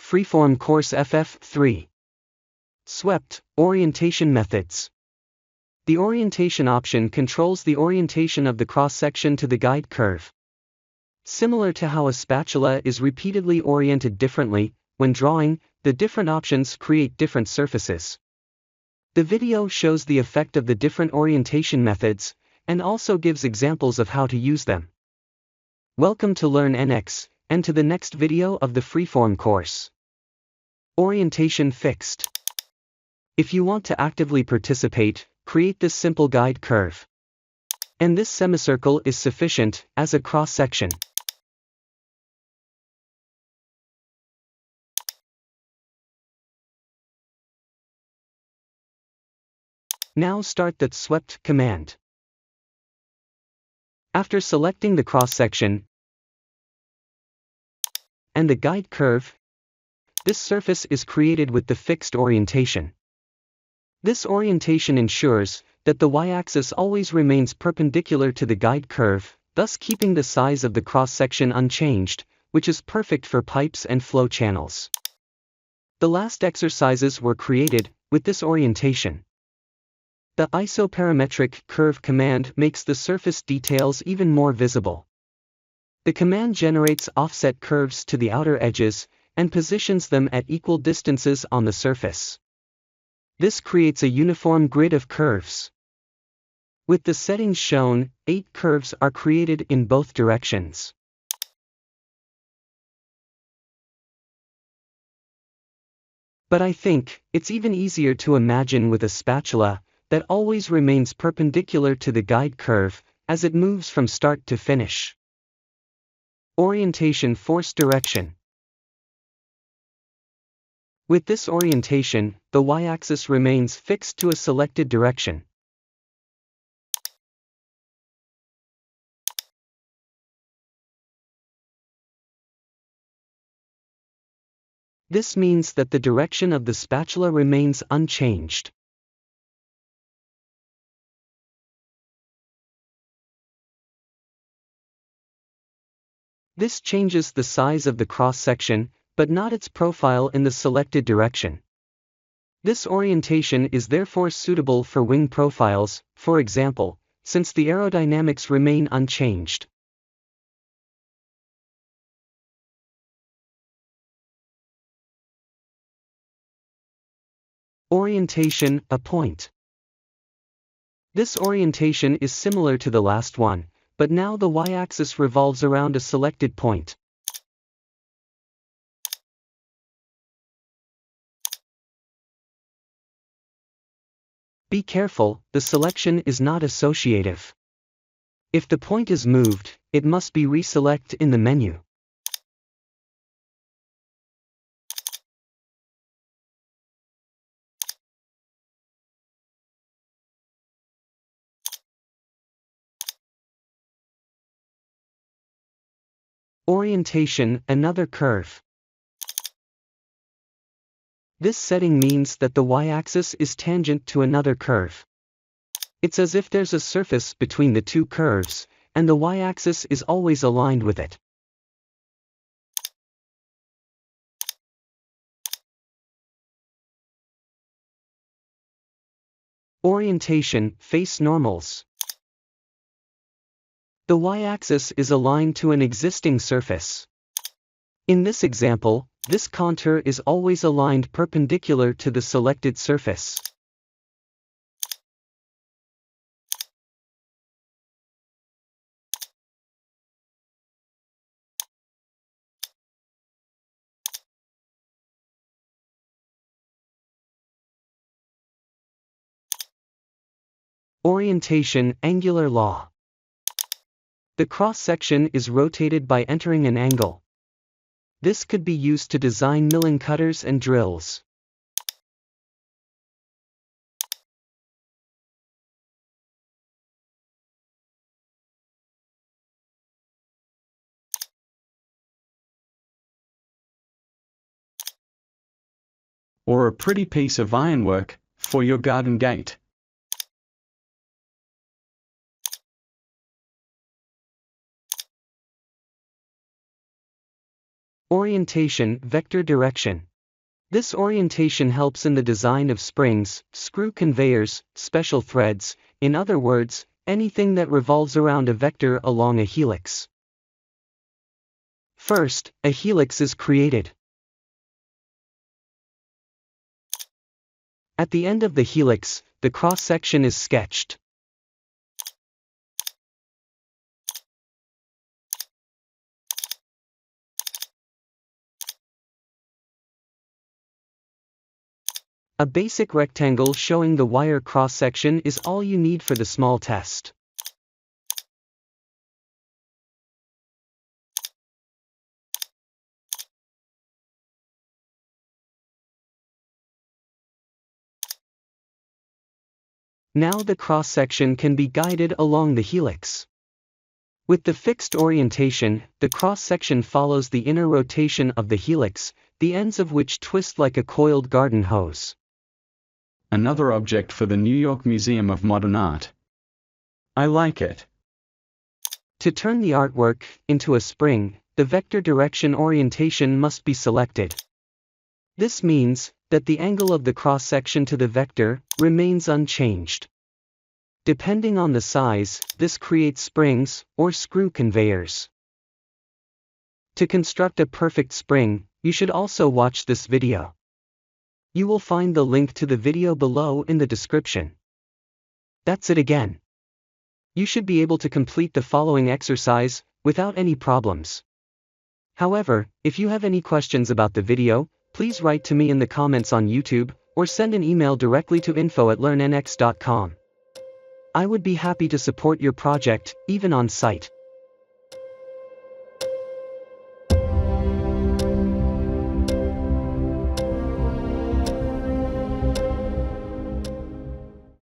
Freeform Course FF3. Swept, Orientation Methods. The orientation option controls the orientation of the cross-section to the guide curve. Similar to how a spatula is repeatedly oriented differently, when drawing, the different options create different surfaces. The video shows the effect of the different orientation methods, and also gives examples of how to use them. Welcome to LearnNX, and to the next video of the Freeform course. Orientation Fixed. If you want to actively participate, create this simple guide curve. And this semicircle is sufficient, as a cross-section. Now start that swept command. After selecting the cross-section and the guide curve, this surface is created with the fixed orientation. This orientation ensures that the y-axis always remains perpendicular to the guide curve, thus keeping the size of the cross-section unchanged, which is perfect for pipes and flow channels. The last exercises were created with this orientation. The isoparametric curve command makes the surface details even more visible. The command generates offset curves to the outer edges and positions them at equal distances on the surface. This creates a uniform grid of curves. With the settings shown, 8 curves are created in both directions. But I think it's even easier to imagine with a spatula that always remains perpendicular to the guide curve as it moves from start to finish. Orientation Force Direction. With this orientation, the y-axis remains fixed to a selected direction. This means that the direction of the spatula remains unchanged. This changes the size of the cross-section, but not its profile in the selected direction. This orientation is therefore suitable for wing profiles, for example, since the aerodynamics remain unchanged. Orientation, a point. This orientation is similar to the last one, but now the y-axis revolves around a selected point. Be careful, the selection is not associative. If the point is moved, it must be reselect in the menu. Orientation, another curve. This setting means that the y-axis is tangent to another curve. It's as if there's a surface between the two curves, and the y-axis is always aligned with it. Orientation, face normals. The y-axis is aligned to an existing surface. In this example, this contour is always aligned perpendicular to the selected surface. Orientation, angular law. The cross-section is rotated by entering an angle. This could be used to design milling cutters and drills. Or a pretty piece of ironwork for your garden gate. Orientation, vector direction. This orientation helps in the design of springs, screw conveyors, special threads, in other words, anything that revolves around a vector along a helix. First, a helix is created. At the end of the helix, the cross-section is sketched. A basic rectangle showing the wire cross-section is all you need for the small test. Now the cross-section can be guided along the helix. With the fixed orientation, the cross-section follows the inner rotation of the helix, the ends of which twist like a coiled garden hose. Another object for the New York Museum of Modern Art. I like it. To turn the artwork into a spring, the vector direction orientation must be selected. This means that the angle of the cross-section to the vector remains unchanged. Depending on the size, this creates springs or screw conveyors. To construct a perfect spring, you should also watch this video. You will find the link to the video below in the description. That's it again. You should be able to complete the following exercise without any problems. However, if you have any questions about the video, please write to me in the comments on YouTube, or send an email directly to info@learnnx.com. I would be happy to support your project, even on site.